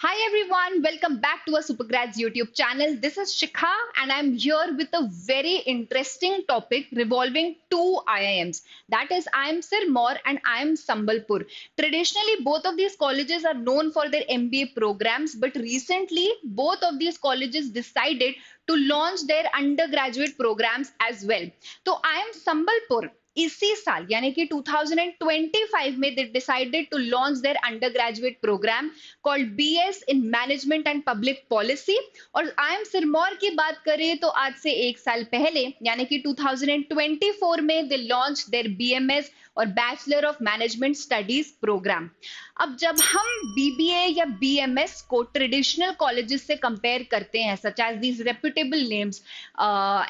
Hi everyone, welcome back to our Supergrads YouTube channel. This is Shikha and I'm here with a very interesting topic revolving two IIMs. That is IIM Sirmaur and IIM Sambalpur. Traditionally, both of these colleges are known for their MBA programs, but recently both of these colleges decided to launch their undergraduate programs as well. So IIM Sambalpur इसी साल यानी कि 2025 में they decided to launch their undergraduate program called BS in Management and Public Policy और IIM Sirmaur की बात करें तो आज से एक साल पहले यानी कि 2024 में they launched their BMS और bachelor of management studies program. अब जब हम बीबीए या बीएमएस को ट्रेडिशनल कॉलेजेस से कंपेयर करते हैं such as these reputable names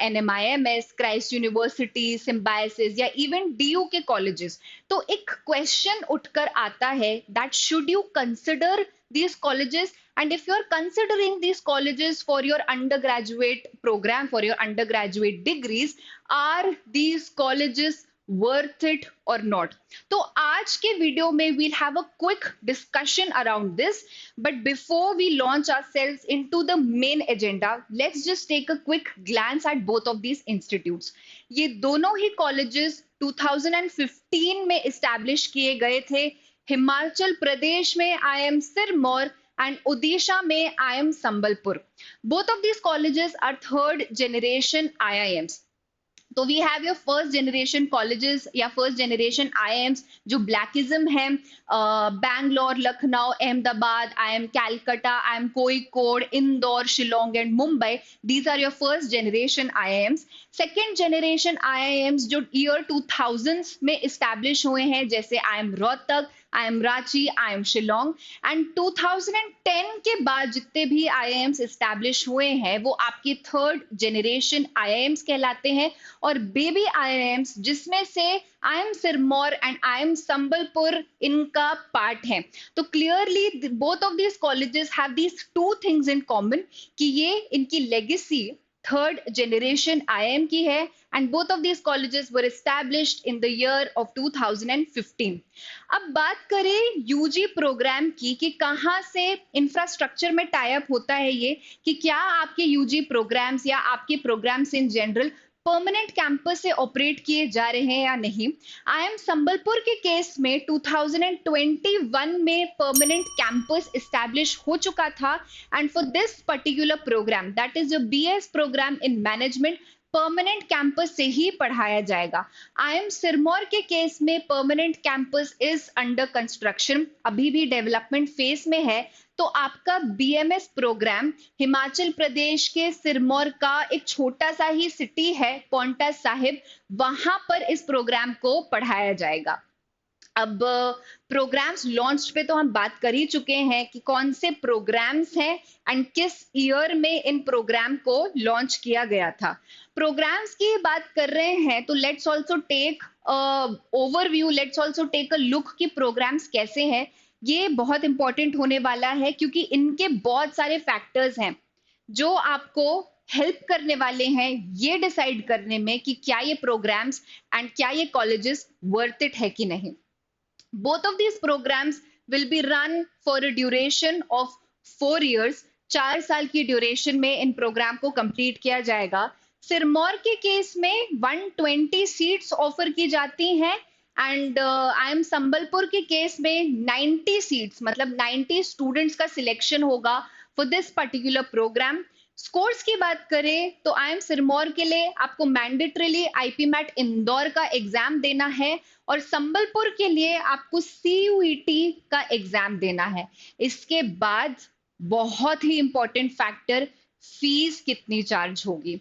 NMIMS, Christ University, Symbiosis या इवन डीयू के कॉलेजेस, तो एक क्वेश्चन उठकर आता है that should you consider these colleges, and if you're considering these colleges for your undergraduate program, for your undergraduate degrees, are these colleges worth it or not? तो आज के video में we'll have a quick discussion around this, but before we launch ourselves into the main agenda, let's just take a quick glance at both of these institutes. ये दोनों ही colleges 2015 में establish किए गए थे। हिमाचल प्रदेश में IIM सिरमौर and Odisha में IIM Sambalpur. Both of these colleges are third generation IIMs. तो we have your first generation colleges या फर्स्ट जनरेशन आईएम्स जो ब्लैकिज्म है, Bangalore, Lucknow, Ahmedabad, IIM Calcutta, IIM Kozhikode, Indore, Shillong and Mumbai. These are your first generation IIMs. Second generation IIMs जो year 2000s में establish हुए हैं, जैसे IIM Rohtak, IIM Ranchi, IIM Shillong. And 2010 के बाद जितने भी आईआईएम्स इस्टेब्लिश हुए हैं वो आपके थर्ड जनरेशन आईआईएम्स कहलाते हैं. और बेबी आईआईएम्स जिसमें से IIM Sirmaur and IIM Sambalpur इनका पार्ट है. तो clearly both of these colleges have these two things in common कि ये इनकी लेगेसी थर्ड जनरेशन IIM की है and both of these colleges were established in the year of 2015. अब बात करें यूजी प्रोग्राम की कि कहाँ से इंफ्रास्ट्रक्चर में टाई अप होता है ये, कि क्या आपके यूजी प्रोग्राम्स या आपके programs in general permanent campus से ऑपरेट किए जा रहे हैं या नहीं. आईएम संबलपुर के केस में 2021 में परमानेंट कैंपस एस्टैब्लिश हो चुका था and for this particular program that is a BS program in management permanent campus से ही पढ़ाया जाएगा. आईएम सिरमौर के केस में permanent campus is under construction, अभी भी डेवलपमेंट फेज में है. तो आपका बीएमएस प्रोग्राम हिमाचल प्रदेश के सिरमौर का एक छोटा सा ही सिटी है पौंटा साहिब, वहां पर इस प्रोग्राम को पढ़ाया जाएगा. अब प्रोग्राम्स लॉन्च पे तो हम बात कर ही चुके हैं कि कौन से प्रोग्राम्स हैं एंड किस ईयर में इन प्रोग्राम को लॉन्च किया गया था. प्रोग्राम्स की बात कर रहे हैं तो let's also take overview, let's also take a look कि प्रोग्राम्स कैसे हैं. ये बहुत इंपॉर्टेंट होने वाला है क्योंकि इनके बहुत सारे फैक्टर्स हैं जो आपको हेल्प करने वाले हैं ये डिसाइड करने में कि क्या ये प्रोग्राम्स एंड क्या ये कॉलेजेस वर्थ इट है कि नहीं. Both of these programs will be run for a duration of 4 years. 4 साल की ड्यूरेशन में इन प्रोग्राम को कंप्लीट किया जाएगा. सिरमौर के केस में 120 सीट्स ऑफर की जाती हैं एंड आईएम संबलपुर के केस में 90 सीट्स मतलब 90 स्टूडेंट्स का सिलेक्शन होगा for this particular program. Scores की बात करें तो आईएम सिरमौर के लिए आपको मैंडेटरीली आईपीमैट इंदौर का एग्जाम देना है और संबलपुर के लिए आपको सीयूईटी का एग्जाम देना है. इसके बाद बहुत ही इंपॉर्टेंट फैक्टर, फीस कितनी चार्ज होगी.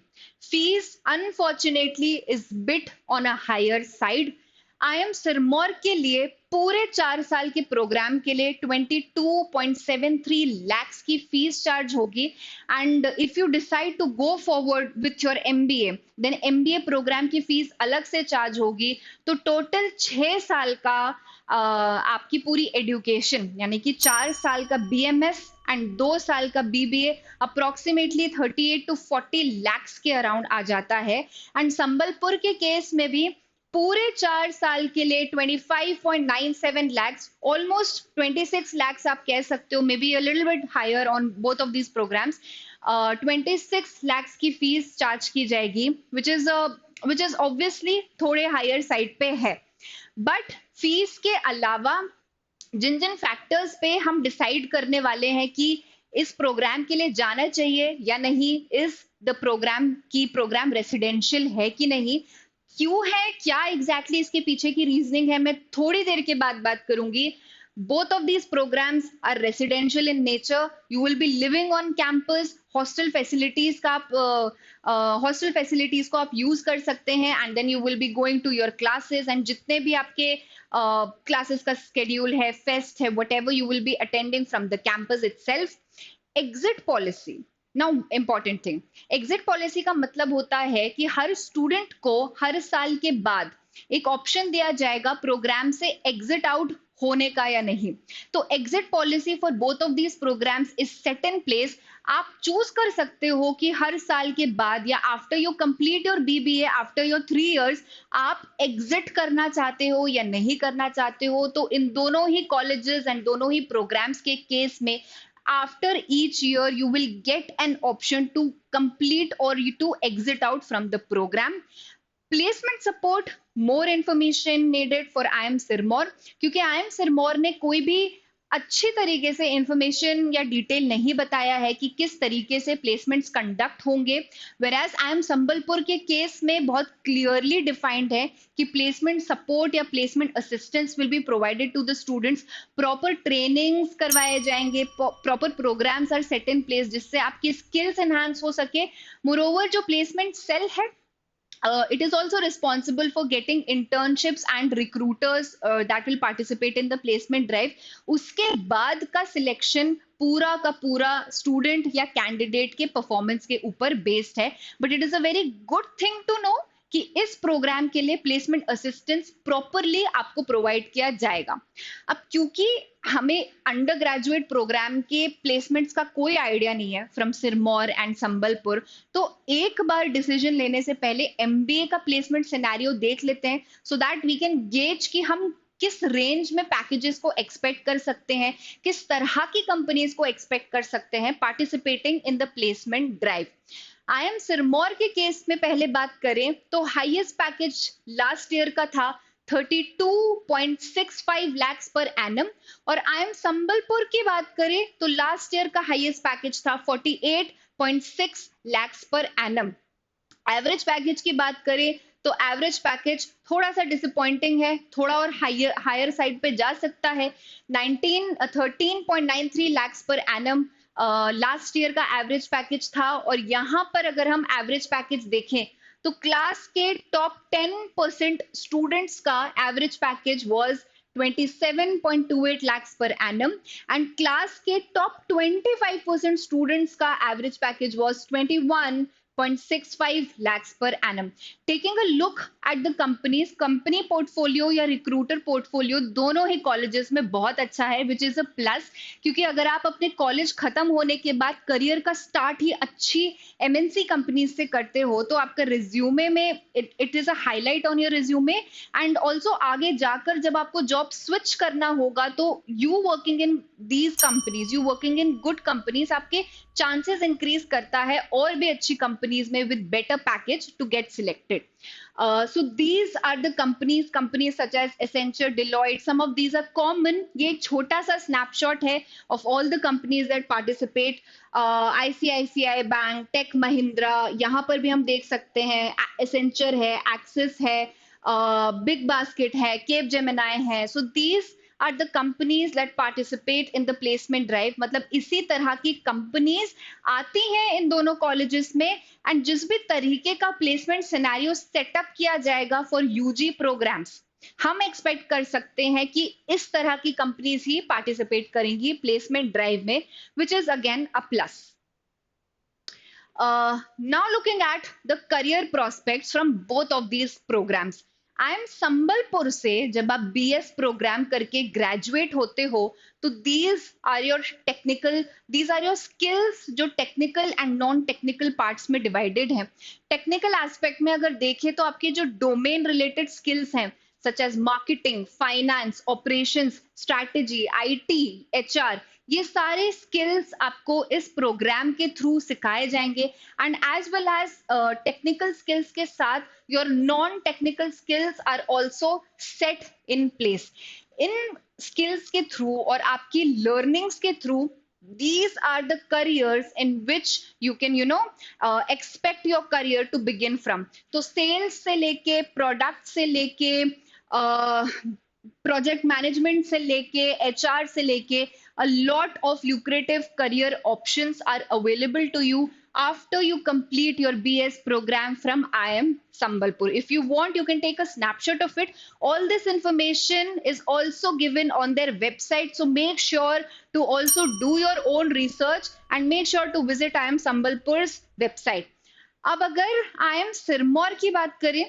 Fees unfortunately is bit on a higher side. IIM Sirmaur के लिए पूरे 4 साल के प्रोग्राम के लिए 22.73 lakhs की फीस चार्ज होगी। And if you decide to go forward with your MBA, then MBA program की फीस अलग से चार्ज होगी। तो टोटल 6 साल का आपकी एडुकेशन एजुकेशन यानी कि 4 साल का BMS एंड 2 साल का BBA अप्रोक्सीमेटली 38 to 40 lakhs के अराउंड आ जाता है। एंड संबलपुर के केस में भी पूरे 4 साल के लिए 25.97 lakhs, ऑलमोस्ट 26 lakhs आप कह सकते हो, maybe a little bit higher on both of these programs. 26 lakhs की फीस चार्ज की जाएगी, विच इज ऑब्वियसली थोड़े हायर साइड पे है। बट फीस के अलावा जिन जिन फैक्टर्स पे हम डिसाइड करने वाले हैं कि इस प्रोग्राम के लिए जाना चाहिए या नहीं, इस द प्रोग्राम रेसिडेंशियल है कि नहीं, क्यों है, क्या एग्जैक्टली इसके पीछे की रीजनिंग है, मैं थोड़ी देर के बाद बात करूंगी। Both of these programs are residential in nature, you will be living on campus, hostel facilities को आप यूज कर सकते हैं, and then you will be going to your classes, and जितने भी आपके क्लासेस का स्केड्यूल है, फेस्ट है, whatever, you will be attending from the campus itself. Exit policy, now important thing, exit policy का मतलब होता है कि हर स्टूडेंट को हर साल के बाद एक ऑप्शन दिया जाएगा प्रोग्राम से एग्जिट आउट होने का या नहीं। तो exit policy for both of these programs is set in place. आप चूज कर सकते हो कि हर साल के बाद या after you complete your BBA, after your 3 years, आप एग्जिट करना चाहते हो या नहीं करना चाहते हो। तो इन दोनों ही कॉलेजेस एंड दोनों ही प्रोग्राम्स के केस में after each year you will get an option to complete or to exit out from the program. Placement support, more information needed for IIM Sirmaur, क्योंकि IIM Sirmaur ने कोई भी अच्छी तरीके से इंफॉर्मेशन या डिटेल नहीं बताया है कि किस तरीके से प्लेसमेंट्स कंडक्ट होंगे। वेराज IIM संबलपुर के केस में बहुत क्लियरली डिफाइंड है कि प्लेसमेंट सपोर्ट या placement assistance will be provided to the students, proper trainings करवाए जाएंगे, proper programs are set in place जिससे आपकी स्किल्स एनहांस हो सके। मोरोवर जो प्लेसमेंट सेल है, it is also responsible for getting internships and recruiters that will participate in the placement drive. उसके बाद का सिलेक्शन पूरा का पूरा स्टूडेंट या कैंडिडेट के परफॉर्मेंस के ऊपर बेस्ड है। But it is a very good thing to know कि इस प्रोग्राम के लिए प्लेसमेंट असिस्टेंस प्रॉपरली आपको प्रोवाइड किया जाएगा। अब क्योंकि हमें अंडर ग्रेजुएट प्रोग्राम के प्लेसमेंट्स का कोई आइडिया नहीं है फ्रॉम सिरमौर एंड संबलपुर, तो एक बार डिसीजन लेने से पहले MBA का प्लेसमेंट सिनेरियो देख लेते हैं, so that we can gauge कि हम किस रेंज में पैकेजेस को एक्सपेक्ट कर सकते हैं, किस तरह की कंपनीज को एक्सपेक्ट कर सकते हैं participating in the placement drive. IIM Sirmaur के केस में पहले बात करें तो हाईएस्ट पैकेज लास्ट ईयर का था 32.65 lakhs पर एनम, और IIM संबलपुर की बात करें तो लास्ट ईयर का हाईएस्ट पैकेज था 48.6 lakhs per annum. Average package की बात करें तो एवरेज पैकेज थोड़ा सा डिसअपॉइंटिंग है, थोड़ा और हायर साइड पे जा सकता है। 13.93 lakhs per annum last year का एवरेज पैकेज था। और यहाँ पर अगर हम एवरेज पैकेज देखें तो क्लास के टॉप 10% स्टूडेंट्स का average package was 27.28 lakhs per annum, and class के टॉप 25% स्टूडेंट्स का average package was 21.65 lakhs per annum. Taking a look at the companies, company portfolio या रिक्रूटर पोर्टफोलियो दोनों ही colleges में बहुत अच्छा है, विच इज अ प्लस, क्योंकि अगर आप अपने कॉलेज खत्म होने के बाद करियर का स्टार्ट ही अच्छी MNC कंपनीज से करते हो तो आपका रिज्यूमे में it is a highlight on your resume, and also आगे जाकर जब आपको जॉब स्विच करना होगा तो you working in these companies, you working in good companies, आपके चांसेस इंक्रीज करता है और भी अच्छी कंपनीज में with better package to get selected. So these are the companies such as Accenture, Deloitte, some of these are common. ये एक छोटा सा snapshot है of all the companies that participate. ICICI Bank, Tech Mahindra, यहाँ पर भी हम देख सकते हैं, Accenture है, Axis है, Big Basket है, Capgemini है. So these are the companies that participate in the placement drive. मतलब इसी तरह की कंपनीज आती हैं इन दोनों कॉलेजेस में, एंड जिस भी तरीके का प्लेसमेंट सिनेरियो सेटअप किया जाएगा फॉर UG प्रोग्राम्स, हम एक्सपेक्ट कर सकते हैं कि इस तरह की कंपनीज ही पार्टिसिपेट करेंगी प्लेसमेंट ड्राइव में, which is again a plus. Now looking at the career prospects from both of these programs. I am Sambalpur से जब आप BS प्रोग्राम करके ग्रेजुएट होते हो तो दीज आर योर स्किल्स जो technical and non technical parts में डिवाइडेड हैं. टेक्निकल एस्पेक्ट में अगर देखें तो आपके जो डोमेन रिलेटेड स्किल्स हैं such as marketing, finance, operations, strategy, IT, HR, ये सारे स्किल्स आपको इस प्रोग्राम के थ्रू सिखाए जाएंगे. And as well as technical skills के साथ your non technical skills are also set in place. इन स्किल्स के थ्रू और आपकी लर्निंग्स के through these are the careers in which you can expect your career to begin from. तो sales से लेके प्रोडक्ट से लेके प्रोजेक्ट मैनेजमेंट से लेके HR से लेके a lot of lucrative career options are available to you after you complete your BS program from IIM Sambalpur. If you want, you can take a snapshot of it. All this information is also given on their website, so make sure to also do your own research and make sure to visit IIM Sambalpur's website. अब अगर IIM Sirmaur की बात करें,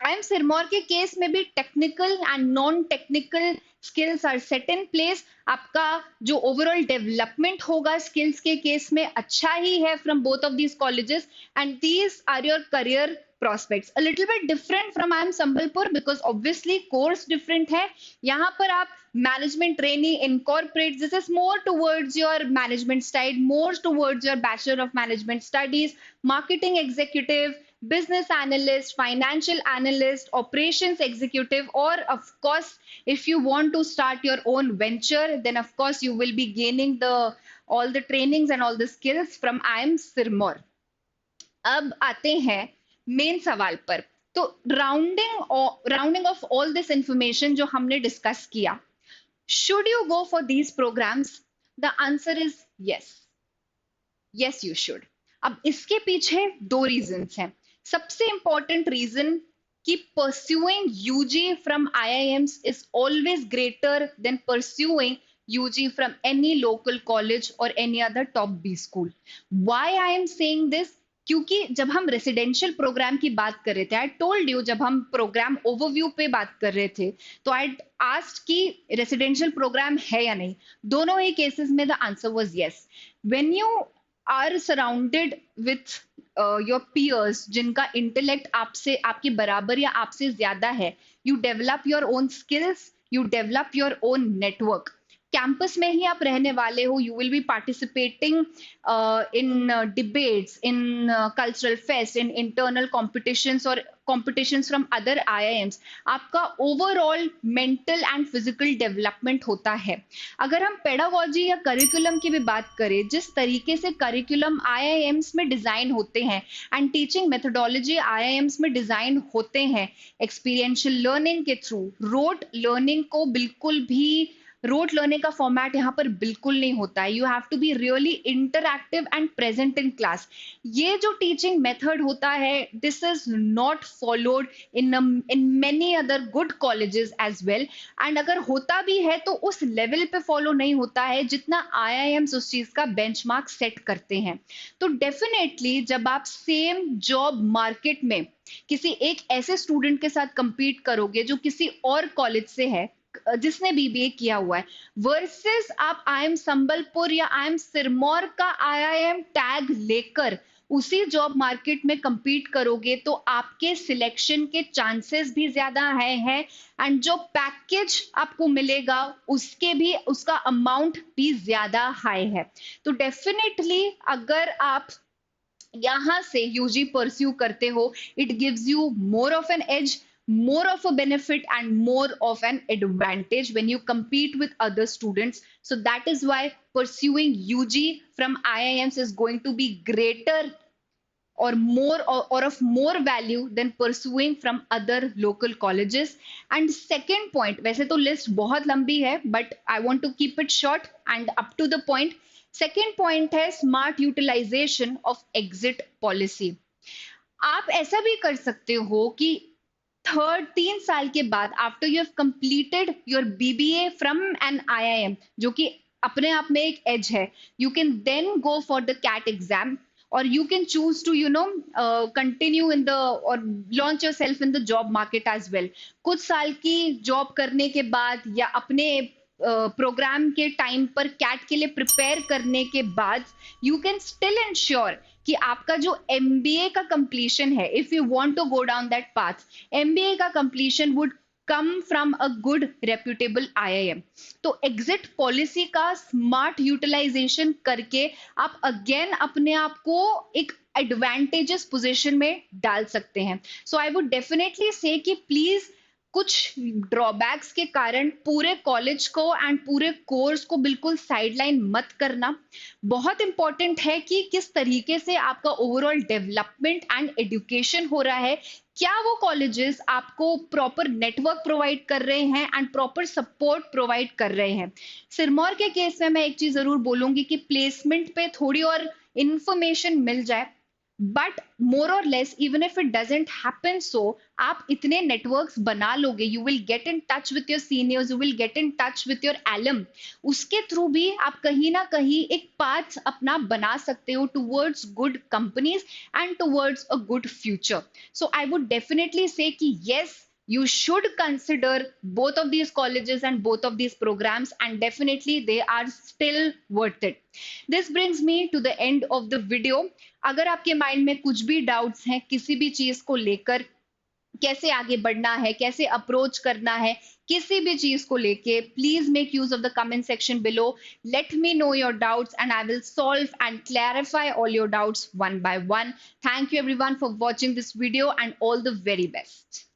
IIM Sirmaur के case में भी technical and non technical skills are set in place. आपका जो ओवरऑल डेवलपमेंट होगा स्किल्स के केस में अच्छा ही है from both of these colleges and these are your career prospects. A little bit different from IIM Sambalpur because obviously course different है. यहाँ पर आप management trainee incorporate, this is more towards your management side, more towards your Bachelor of Management Studies, marketing executive, business analyst, financial analyst, operations executive, or of course, if you want to start your own venture, then of course you will be gaining all the trainings and all the skills from IIM Sirmaur. अब आते हैं main सवाल पर. तो rounding off all this information जो हमने discuss किया, should you go for these programs? The answer is yes. Yes you should. अब इसके पीछे दो रीजंस हैं. सबसे इंपॉर्टेंट रीजन कि pursuing UG from IIMs is always greater than pursuing UG from any local college or any other top B school. Why I am saying this? क्योंकि जब हम रेसिडेंशियल प्रोग्राम की बात कर रहे थे, आई टोल्ड यू, जब हम प्रोग्राम ओवरव्यू पे बात कर रहे थे तो आई आस्क्ड कि रेसिडेंशियल प्रोग्राम है या नहीं. दोनों ही केसेस में the answer was yes. When you are surrounded with your peers जिनका इंटेलेक्ट आपसे आपके बराबर या आपसे ज्यादा है, you develop your own skills, you develop your own network. Campus में ही आप रहने वाले हो, you will be participating in debates, in cultural fest, in internal competitions और कॉम्पिटिशन्स फ्रॉम अदर IIMs. आपका overall mental and physical development होता है. अगर हम पेडागोजी या करिकुलम की भी बात करें, जिस तरीके से करिकुलम IIMs में डिजाइन होते हैं एंड टीचिंग मेथोडोलॉजी IIMs में डिजाइन होते हैं एक्सपीरियंशियल लर्निंग के थ्रू, रोट लर्निंग को बिल्कुल भी रोट लर्निंग का फॉर्मेट यहाँ पर बिल्कुल नहीं होता है. You have to be really interactive and present in class. ये जो टीचिंग मेथड होता है, this is not followed in many other good colleges as well. And अगर होता भी है तो उस लेवल पे फॉलो नहीं होता है जितना IIMs उस चीज का बेंचमार्क सेट करते हैं. तो डेफिनेटली जब आप सेम जॉब मार्केट में किसी एक ऐसे स्टूडेंट के साथ कंपीट करोगे जो किसी और कॉलेज से है, जिसने BBA किया हुआ है, वर्सेस आप IIM संबलपुर या IIM सिरमौर का IIM टैग लेकर उसी जॉब मार्केट में compete करोगे, तो आपके सिलेक्शन के चांसेस भी ज्यादा हैं एंड जो पैकेज आपको मिलेगा उसका अमाउंट भी ज्यादा हाई है. तो डेफिनेटली अगर आप यहां से UG परस्यू करते हो, it gives you more of an edge, more of a benefit and more of an advantage when you compete with other students. So that is why pursuing UG from IIMs is going to be greater or more or of more value than pursuing from other local colleges. And second point, वैसे तो list बहुत लंबी है but I want to keep it short and up to the point. Second point है smart utilization of exit policy. आप ऐसा भी कर सकते हो कि थर्ड 3 साल के बाद after you have completed your BBA from an IIM, जो कि अपने आप में एक एज है, you can then go for the CAT exam, और you can choose to continue in the or launch yourself in the job market as well. कुछ साल की जॉब करने के बाद या अपने प्रोग्राम के टाइम पर कैट के लिए प्रिपेयर करने के बाद यू कैन स्टिल इंश्योर कि आपका जो एमबीए का कंप्लीशन है, if you want to go down that path, MBA का completion would come from a good reputable IIM. तो एग्जिट पॉलिसी का स्मार्ट यूटिलाइजेशन करके आप अगेन अपने आप को एक एडवांटेजेस पोजीशन में डाल सकते हैं। सो आई वुड डेफिनेटली से कि प्लीज कुछ ड्रॉबैक्स के कारण पूरे कॉलेज को एंड पूरे कोर्स को बिल्कुल साइडलाइन मत करना। बहुत इंपॉर्टेंट है कि किस तरीके से आपका ओवरऑल डेवलपमेंट एंड एजुकेशन हो रहा है, क्या वो कॉलेजेस आपको प्रॉपर नेटवर्क प्रोवाइड कर रहे हैं एंड प्रॉपर सपोर्ट प्रोवाइड कर रहे हैं। सिरमौर के केस में मैं एक चीज जरूर बोलूंगी कि प्लेसमेंट पे थोड़ी और इंफॉर्मेशन मिल जाए, बट मोर और less even if it doesn't happen so, आप इतने नेटवर्क्स बना लोगे, you will get in touch with your seniors, you will get in touch with your alum, उसके थ्रू भी आप कहीं ना कहीं एक पाथ अपना बना सकते हो towards good companies and towards a good future. So I would definitely say कि yes, you should consider both of these colleges and both of these programs, and definitely they are still worth it. This brings me to the end of the video. अगर आपके mind में कुछ भी doubts हैं किसी भी चीज को लेकर, कैसे आगे बढ़ना है, कैसे अप्रोच करना है, किसी भी चीज को लेके, please make use of the comment section below. Let me know your doubts and I will solve and clarify all your doubts one by one. Thank you everyone for watching this video and all the very best.